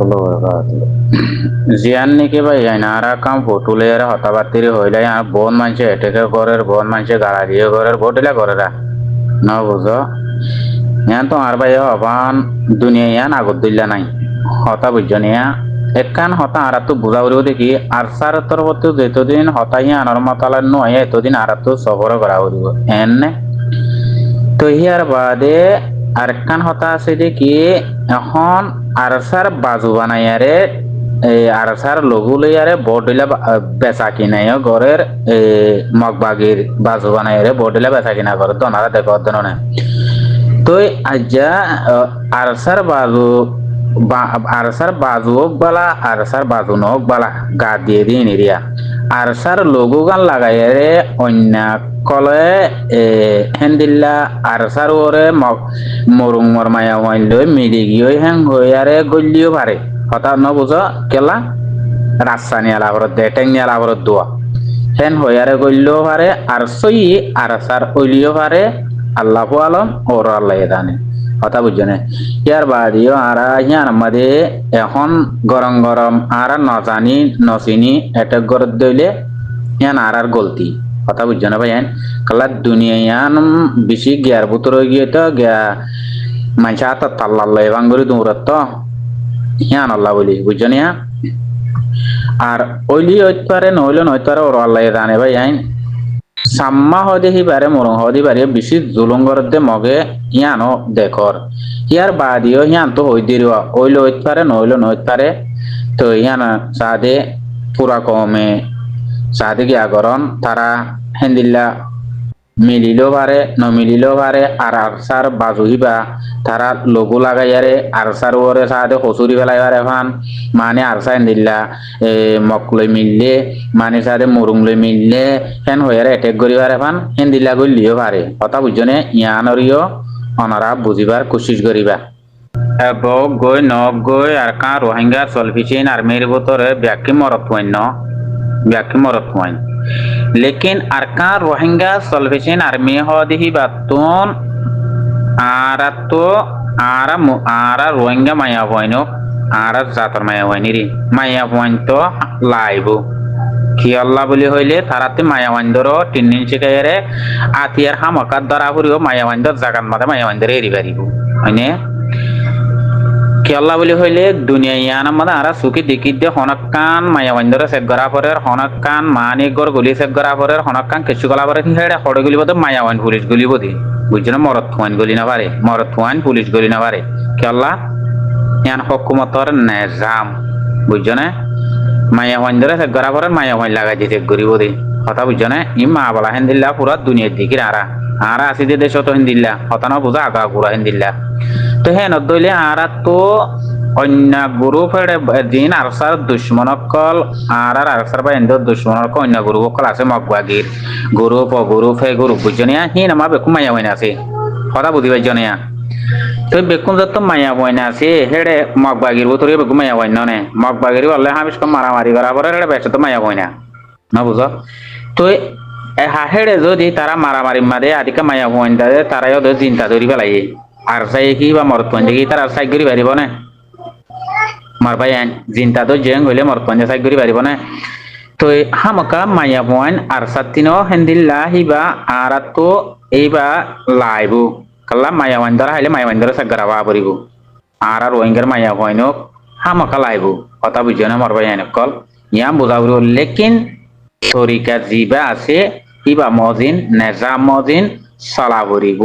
warahmatullahi wabarakatuh. Zian ni ke bhai ainara kam photo le ra hota batiri hoila ya bon manche eteke gorer bon manche gala diye gorer botila gorera na buzo yan to ar bhai aban dunia yan agudilla nai hota bujoniya ekkan hota aratu buzauri দেখি আর সার তরবত যেতদিন হতা হি আনার মতালা নয় এতদিন আরাতু সফর করা হইব N তো here বাদে আরেকখান হতা আছে দেখি এখন আরসার বাজু বানাইয়ারে এই আরসার লঘু লইয়ারে বডিলা বেচা কিনাইও ঘরের মগবাগির বাজু বানাইয়ারে বডিলা বেচা কিনা করে দনারা দেখো দননে তো আজ্জা আরসার বাজু আরসার বাজু হোক বালা আরসার বাজু নক বালা গা দিয়ে দিয়ে নিরিয়া আরসার লঘু গান লাগাইয়ারে অন্য কলে হেন্দিল্লা আরসার ওরে মরুং মরমায়া হইল মিলি গিয়ে হ্যাং হইয়ারে গলিও পারে হঠাৎ ন বুঝো কেলা রাস্তা নিয়ে লাভরত দে টেং নিয়ে লাভরত দোয়া হেন হইয়ারে গলিও পারে আর সই আরসার ওইলিও পারে আল্লাহ আলম ওর আল্লাহ দানে কথা বুঝছো না ইয়ার বাদিও আরা ইয়ার মধ্যে এখন গরম গরম আর নজানি নচিনি এটেক গরত দইলে ইয়ান আর গলতি কথা বুঝছো না ভাই কালা দুনিয়া ইয়ান বেশি গিয়ার বুতর গিয়ে তো গিয়া মানুষ হাত তাল্লাল্লাহ বাঙ্গুরি দৌড়ত তো ইয়ান আল্লাহ বলি বুঝছো না আর ওইলি হইতে পারে নইলে নইতে পারে ওর আল্লাহ জানে ভাই আইন সাম্মা হদি পারে মরং হদি পারে বেশি জুলুম করতে মগে ইয়ানো দেখর ইয়ার বাদিও ইয়ান তো হই দিরিও ওইলো হইতে পারে নইলো নইতে পারে তো ইয়ান সাদে পুরা কমে সাদে গিয়া করন তারা হেন্দিল্লা মিলিলো পারে ন মিলিলো পারে আর আরসার বাজু হিবা তারা লঘু লাগাইয়ারে আরসার ওরে সাদে কচুরি ফেলাই পারে ফান মানে আরসা হেন্দিল্লা মকলৈ মিললে মানে সাদে মুরুংলৈ মিললে হেন হইয়ারে এটেক করি পারে ফান হেন্দিল্লা গলিও পারে কথা বুঝছনে ইয়ানরিও অনারা বুঝিবার কোশিশ করিবা এবং গই নক গই আর কা রোহিঙ্গা সলফিচিন আর্মির ভিতরে ব্যাকি মরত হইন लेकिन अरकान रोहिंग्या सल्वेशन आर्मी हो दिही बातून आरा तो आरा रोहिंग्या माया होइनो आरा जातर माया होइनी रे माया होइन तो लाइबो কি আল্লাহ বলি হইলে তারাতে মায়াবান্ধর তিনদিন শিখাইরে আতিয়ার হামকাত ধরা ফুরিও মায়াবান্ধর জাগান মাথা মায়াবান্ধরে এরি পারিব হয়নে কি আল্লাহ বলি হইলে দুনিয়া ইয়ানা মাদা আরা সুকি দেখি দে হনকান মায়াবান্ধরে সেক গরা পরের হনকান মানি গর গুলি সেক গরা পরের হনকান কিছু গলা পরে হেড়ে হড়ে গুলি বদ মায়াবান পুলিশ গুলি বদি বুঝছো না মরত থুয়ান গুলি না পারে মরত থুয়ান পুলিশ গুলি না পারে কি আল্লাহ ইয়ান হুকুমতর নিজাম বুঝছো না মায়াবান্ধরে সেক গরা পরের মায়াবান লাগাই দিতে গরিব দি কথা বুঝছো না ইমা বলা হেন্দিল্লা পুরা দুনিয়ার দিকে আরা আসি দে দেশ তো হেন্দিল্লা হতানো বুঝা আগা গুড়া হেন্দিল্লা তো হ্যাঁ নদলে আরা তো অন্য গুরু ফেড়ে দিন আরসার দুশ্মনকল আর আরসার বা এন্দ দুশ্মনক অন্য গুরু কল আছে মগবাগির গুরু পগুরু ফে গুরু বুঝনিয়া হি নামা বেকুম মায়া বইনা আছে কথা বুঝি পাইছনিয়া তো বেকুম যত মায়া বইনা আছে হেড়ে মগবাগির ভিতরে বেকুম মায়া বইন নে মগবাগির বললে হামিস কম মারামারি করা পরে হেড়ে বেশ তো মায়া বইনা না বুঝো তো হেড়ে যদি তারা মারামারি মাদে আদিকে মায়া বইন দাদে তারাই ওদের চিন্তা ধরি পেলাই আর সাই কি বা মরতপঞ্জে কি তার সাই করি পারিব না মারবাই চিন্তা তো জেং হইলে মরতপঞ্জে সাই করি পারিব না তো হামকা মায়া পয়েন আর সাতিনো হেন্দিল্লা হিবা আর তো এইবা লাইবু কাল্লা মায়া ওয়াইন্দর হাইলে মায়া ওয়াইন্দর সাগরাবা পরিব আর রোহিঙ্গার মায়া পয়েনক হামকা লাইবু কথা বুঝিও না মারবাই কল ইয়াম বুঝাবো লেকিন তরিকা জিবা আছে হিবা মজিন নেজাম মজিন চলা পরিব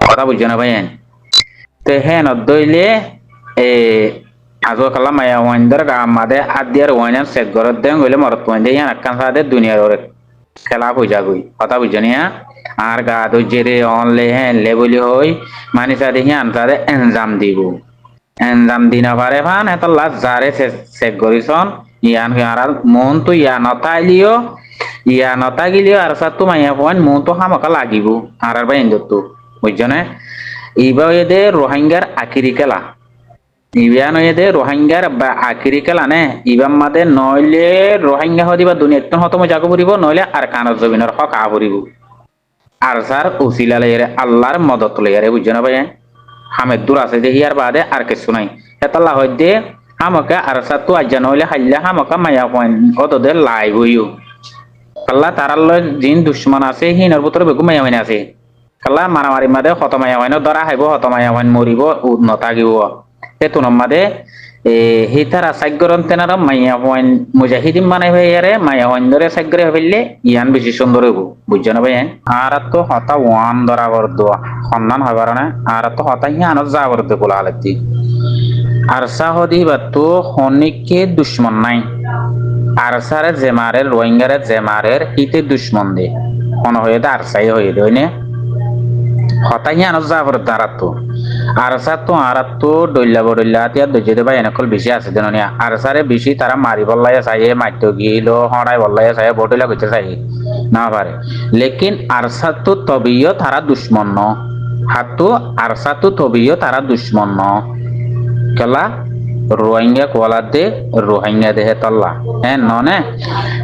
কথা বুঝছো না ভাই তো হ্যাঁ নদইলে আজো খালা মায়া ওয়াইন্দর গা মাদে আদিয়ার ওয়াইনার সেট গরত দেন হইলে মরত ওয়াইন্দে ইয়ান আকান সাদে দুনিয়ার ওরে খেলা বুঝা গই কথা বুঝছো না আর গা তো জেরে অনলে হ্যাঁ লে বলি হই মানে সাদে ইয়ান সাদে এনজাম দিব এনজাম দিনা পারে ফান এত লাস্ট জারে সেট গরিছন ইয়ান আর মন তো ইয়া নতাইলিও ইয়া নতাগিলিও আর সাত তো মায়া পয়েন্ট মন তো হামকা লাগিব আর ভাই এন্দতো বুঝছো না ইবা এদে রোহিঙ্গার আকিরি খেলা ইবান এদে রোহিঙ্গার বা আকিরি খেলা নে ইবাম মাদে নইলে রোহিঙ্গা হদিবা দুনিয়াত হতম জাগো পড়িব নইলে আর কানত জমিনের হক আ পড়িব আর সার উসিলা লইরে আল্লাহর মদত লইরে বুঝছো না ভাই হামেদ দূর আছে যে হিয়ার বাদে আর কিছু নাই এতলা হইতে হামকে আরসাতু আজান হইলে হাইলে হামকা মায়া পয়েন্ট অতদের লাই হইও কাল্লা তারাল জিন দুশ্মন আছে হিনর ভিতরে বেগু মায়া হইন আছে কাল্লা মারামারি মাদে হত মায়া হইন ধরা হাইব হত মায়া হইন মরিব নতাগিব হেতুনম মাদে হিতারা সাগ্যরন তেনারা মাইয়া পয়েন্ট মুজাহিদিন বানাই ভাইয়ারে মায়া হইন ধরে সাগ্যরে হইলে ইয়ান বেশি সুন্দর হইব বুঝছো না ভাই আর তো হতা ওয়ান ধরা করদ সন্ধান হবার না আর তো হতা হিয়ান যা করতে বলা আলেতি আরসা হদি বাতো হনিকে দুশ্মন নাই আরসারে জেমারের রোহিঙ্গারে জেমারের হিতে দুশ্মন দে কোন হয়ে দে আরসাই হয়ে দইনে হতা হিয়ান যা করে দাঁড়াতো আরসা তো আরাতো ডইলা বডইলা তিয়া দজে ভাই এনেকল বেশি আছে দেননিয়া আরসারে বেশি তারা মারি বল্লাই চাইয়ে মাইতো গিলো হড়াই বল্লাই চাইয়ে বডইলা কইতে চাই না পারে লেকিন আরসা তো তবিও তারা দুশ্মন ন হাতু আরসা তো তবিও তারা দুশ্মন ন কেলা রোহিঙ্গা কোয়ালাতে রোহিঙ্গা দেহে তল্লা হ্যাঁ ননে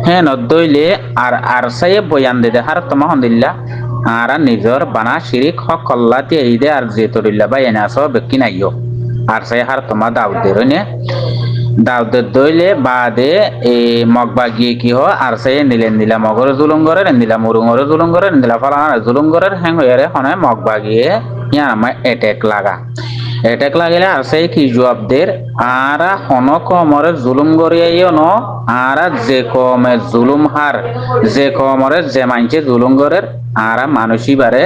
হ্যাঁ নদইলে আর আরসায়ে বয়ান দে হার তোমা হন্দিল্লা আরা নিজর বানা শিরিক হক কল্লাতে এই দে আর যে তরিল্লা বা এনে আসো বেকি নাইও আরসায়ে হার তোমা দাউদ দে দাউদ দইলে বাদে এ মগবা গিয়ে কি হ আরসায়ে নিলেন দিলা মগর জুলুম করে নিলা মুরুঙর জুলুম করে নিলা ফালানা জুলুম করে হ্যাং হইরে হনে মগবা গিয়ে ইয়া আমার অ্যাটাক লাগা এটাক লাগিলে আছে কি জবাবদের আরা হনক মরে জুলুম গরিয়াইও ন আরা যে কমে জুলুম হার যে কমরে যে মানছে জুলুম গরের আরা মানুষই বারে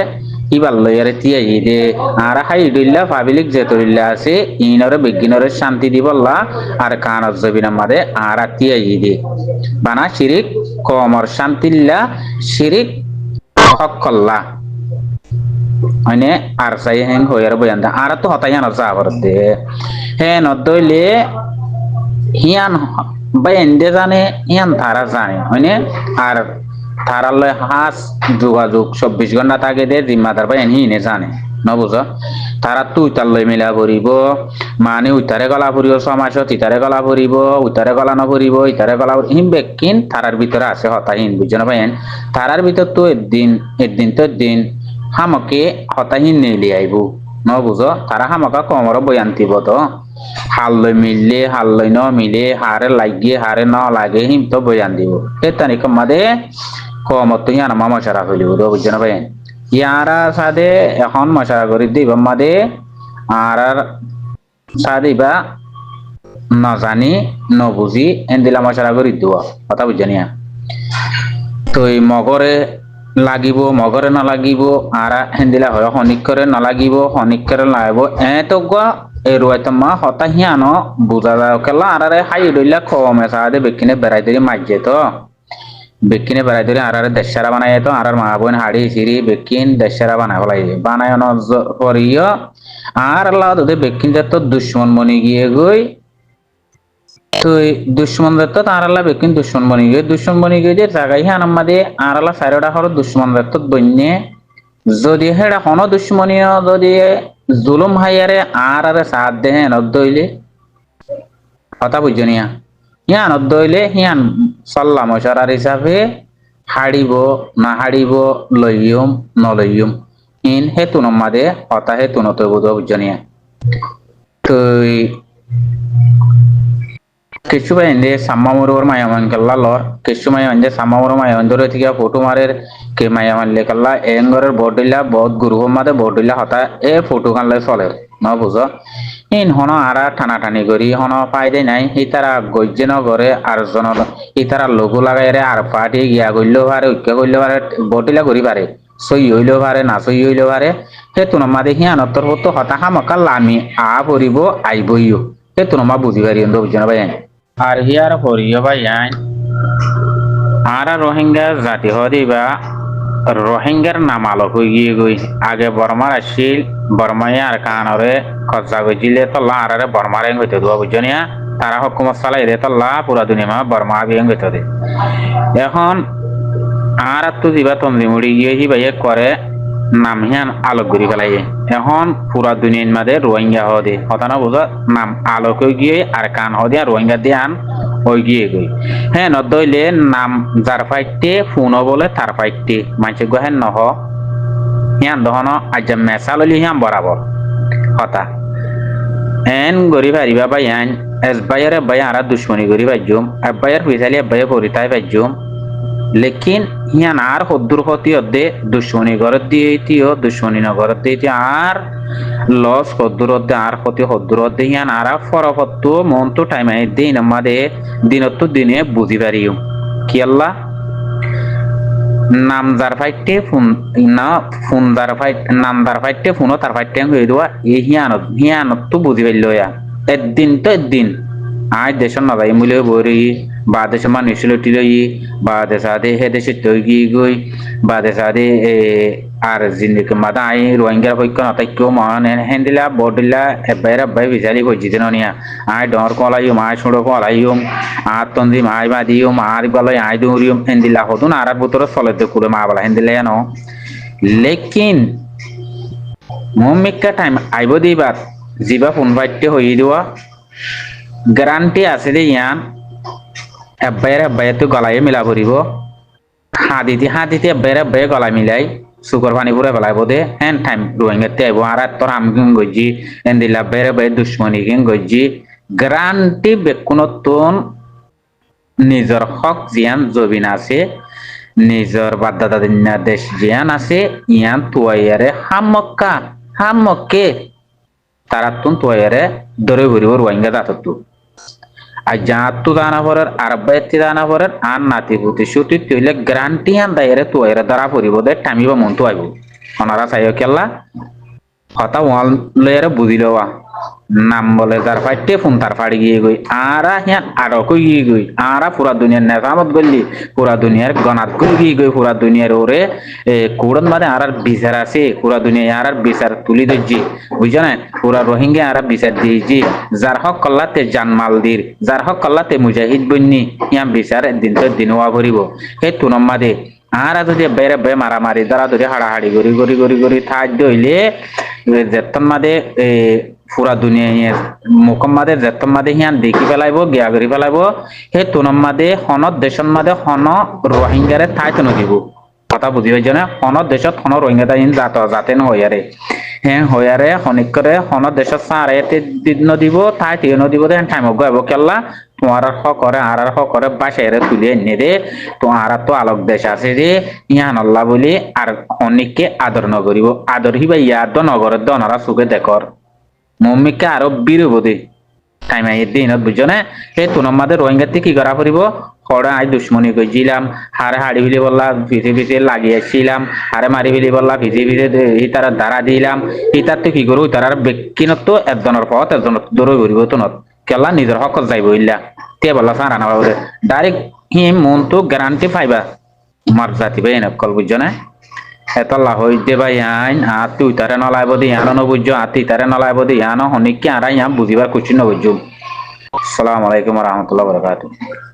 ইবার লইয়ারে তিয়াই দে আরা হাই ইডুল্লা পাবলিক যে তরিল্লা আছে ইনরে বিজ্ঞানরে শান্তি দিবল্লা আর কানত জবিনা মাদে আরা তিয়াই দে বানা শিরিক কমর শান্তিল্লা শিরিক হকল্লা মানে আর সাই হেং হইয়ার বয়ান্দা আর তো হতাইয়ান যা করতে হে নদইলে হিয়ান বাইন্দে জানে হিয়ান তারা জানে মানে আর তারালে হাস যোগাযোগ 24 ঘন্টা থাকে দে জিম্মাদার বাইন হিনে জানে ন বুঝো তারা তুই তার লই মিলা ভরিব মানে উইতারে গলা ভরিব সমাজ তিতারে গলা ভরিব উইতারে গলা ন ভরিব ইতারে গলা হিম বেকিন তারার ভিতরে আছে হতাহীন বুঝছো না ভাইন তারার ভিতর তো একদিন তো দিন হামকে হতাহীন নেলি আইব ন বুঝো তারা হামকা কমর বয়ান্তিব তো হাল লই মিললে হাল লই ন মিলে হারে লাগিয়ে হারে ন লাগে হিম তো বয়ান দিব এ তারিখ মাদে কমত তো ইয়ানা মশারা হইলিব তো বুঝছো না ভাই ইয়ারা সাদে এখন মশারা করি দিব মাদে আর সাদে বা না জানি ন বুঝি এন্দিলা মশারা করি দিব কথা বুঝছানিয়া তো এই মগরে লাগিব মগরে নালাগিব আর হেন্দিলা হয় হনিক করে নালাগিব হনিক করে লাগব এত এরুয়াইতমা হতাহিয়ান বুঝা যায় কেলা আরারে হাই দইলা কমে সাদে বেকিনে বেড়াই ধরি মাঝে তো বেকিনে বেড়াই ধরি আরারে দেশারা বানাই তো আরার মা বোন হাড়ি সিরি বেকিন দেশারা বানাই ফেলাই বানায় করিও আর আল্লাহ তোদের বেকিন যত দুশ্মন মনি গিয়ে গই তো দুশ্মন তো তার আল্লাহ বেকিন দুশ্মন বনি গিয়ে যে জায়গায় হ্যাঁ আমাদের আর আল্লাহ চারোটা হলো দুশ্মন তো বন্যে যদি হেডা হন দুশ্মনীয় যদি জুলুম হাইয়ারে আর আরে সাথ দেহে নদইলে কথা বুঝনিয়া হিয়ান নদইলে হিয়ান সাল্লা মশারার হিসাবে হাড়িব না হাড়িব লইয়ুম নলইয়ুম ইন হেতু নমাদে হতা হেতু নত বুঝনিয়া তো কিছু ভাই এনে সাম্মামুর মায়ামান কাল্লা লর কিছু মায়া এনে সাম্মামুর মায়ামান ধরে থেকে ফটো মারের কে মায়ামান লে কাল্লা এঙ্গরের বডিলা বহুত গুরু মাদে বডিলা হতা এ ফটো কানলে চলে ন বুঝো ইন হন আরা টানা টানি করি হন ফায়দে নাই ইতারা গজ্জে ন করে আর জন ইতারা লঘু লাগাই রে আর পাটি গিয়া গইলেও পারে ঐক্য করলেও পারে বডিলা করি পারে সই হইলেও পারে না সই হইলেও পারে হেতু নমাদে হিয়ানতর হতো হতা হামকা লামি আ পরিব আইবইও হেতু নমা বুঝি পারি বুঝছো না ভাই আর হিয়ার হরিয় ভাই আর রোহিঙ্গা জাতি হদিবা রোহিঙ্গার নাম আলোক হয়ে গিয়ে গই আগে বর্মার আসিল বর্মায় আর কানরে খরচা গেছিলে তো লারে বর্মার এং হইতে দেওয়া বুঝনিয়া তারা হকুমত চালাই দে তো লা পুরা দুনিয়া বর্মা বিয়ে হইতে দে এখন আর তো দিবা তন্দি মুড়ি গিয়ে হি ভাইয়ে করে নাম হিয়ান আলোক ঘুরি ফেলাই এখন পুরা দুনিয়ার মাঝে রোহিঙ্গা হদে হতা না বুঝো নাম আলোক গিয়ে আর কান হদে আর রোহিঙ্গা দিয়ে আন ওই গিয়ে গই হ্যাঁ নদইলে নাম যার ফাইটে ফোনও বলে তার ফাইটে মানুষ গহেন নহ হিয়ান দহন আজ মেসালি হিয়াম বরাবর হতা এন গরি পারিবা ভাই আইন এস বাইয়ের ভাই আরা দুশ্মনী গরি পাইজুম আব্বাইয়ের পিছালি আব্বাইয়ে পরিতাই পাইজুম লেকিন হিয়ান আর হদ্দুর হতি অদ্দে দুশ্মনী ঘরত দিয়েতিও দুশ্মনী নগরত দিয়েতি আর লস হদ্দুর অদ্দে আর হতি হদ্দুর অদ্দে হিয়ান আরা ফরফত্তু মন তো টাইম আই দিন আমাদে দিনত দিনে বুঝি পারিও কি আল্লাহ নামদার ফাইটে ফোন না ফোনদার ফাইট নামদার ফাইটে ফোনও তার ফাইটে হয়ে দেওয়া এই হিয়ানত তো বুঝি পাইল একদিন তো একদিন আজ দেশের নদাই মূল্য বরি বা দেশের মানুষ লুটি রই বা দেশাদে হে দেশে তৈরি গই বা দেশাদে আর জিন্দিকে মাদা আই রোহিঙ্গার পক্ষ নতাইকেও মহান হেন্দিলা বডিলা এব্বাইরা এব্বাই বিচারি হইছি দেন নিয়া আই ডর কলাইম আই সুড়ো কলাইম আর তন্দি মাই বাদিও মার বলাই আই দৌড়িম হেন্দিলা হতুন আর বুতর চলে কুড়ে মা বলা হেন্দিলা জানো লেকিন মমিকা টাইম আইব দিবার জিবা ফোন বাইটে হই দেওয়া গ্যারান্টি আছে দে ইয়ান এব্বাইয়ে তো গলায় মিলা পড়িব হাদিতে এব্বাইয়ে গলা মিলাই সুগর পানি পুরে পেলাইব দে হ্যান টাইম রোহিঙ্গাতে আইব আর তোর হামকিং গজ্জি এন্দিলা এব্বাইয়ে দুশ্মনী কিং গজ্জি গ্যারান্টি বেকুনতুন নিজের হক জিয়ান জবিন আছে নিজের বাদদাদা দিনা দেশ জিয়ান আছে ইয়ান তুয়াইয়ারে হামকে তারা তুন তুয়াইয়ারে দরে ঘুরিব রোহিঙ্গা দাতু আর জাতু দানা পরের আর বাইতি দানা পরের আর নাতি পুতি সুতি তুইলে গ্যারান্টি আন দাইরে তুয়াইরে দ্বারা পরিব দে টামিব মন তো আইব ওনারা চাইও কেলা কথা ওয়াল লয়েরে বুঝিলওয়া নাম বলে যার ফাইটে ফোন তার ফাড়ি গিয়ে গই আরা হিয়ান আরো কই গিয়ে গই আরা পুরা দুনিয়ার নেজামত গল্লি পুরা দুনিয়ার গনাত কই গিয়ে গই পুরা দুনিয়ার ওরে কোড়ন মাদে আর বিচার আছে পুরা দুনিয়া আর বিচার তুলি দজি বুঝছো না পুরা রোহিঙ্গা আর বিচার দিয়েছি যার হক কল্লাতে জানমাল দির যার হক কল্লাতে মুজাহিদ বন্নি ইয়া বিচার দিন তো দিন হওয়া ভরিব সেই তুনম মাদে আর যদি বেড়ে বে মারামারি দ্বারা ধরে হাড়াহাড়ি গড়ি থাদ্য হইলে যেতন মাদে পুরা দুনিয়া মুখম মাদে যেতন মাদে হিয়ান দেখি পেলাইব গিয়া করি পেলাইব সেই তুনম মাদে হনত দেশন মাদে হন রোহিঙ্গারে ঠাই তো নদিব কথা বুঝি পাইছ না হনত দেশত হন রোহিঙ্গা তাইন যাতে নহয়ারে হ্যাঁ হয়ারে হনিক করে হনত দেশত সারে নদিব ঠাই তিও নদিব দে টাইম গাইব কেল্লা তোমার হক করে আর হক করে বাসায় তুলে এনে দে তোমার তো আলোক দেশ আছে রে ইহান আল্লাহ বলি আর অনেককে আদর নগরিব আদর হিবা ইয়াদ নগরের দনারা চোখে দেখর মম্মিকে আরো বিরব দে টাইম আই দিনত বুঝছো না সেই তুনমাদের রোহিঙ্গাতে কি করা পড়িব হড়া আই দুশ্মনী গজিলাম হারে হাড়ি ফিলি বললা ভিজে লাগিয়েছিলাম হারে মারি ফিলি বললা ভিজে তার দ্বারা দিলাম ইতার তো কি করবো তার ব্যক্তিনত একজনের পথ একজনের দৌড় ঘুরিব তো নত কেলা নিজের হক যাইব ইল্লা তে বললা সারা না বাবুরে ডাইরেক্ট হি মন তো গ্যারান্টি পাইবা মার জাতি ভাই এনে কল বুঝছো না এতলা হই দে ভাই আইন আর তুই তারে নলাইব দি আনো নবুঝছো আতি তারে নলাইব দি আনো হনিকে আর বুঝিবার কুচি নবুঝছো আসসালামু আলাইকুম ওয়া রাহমাতুল্লাহি ওয়া বারাকাতুহু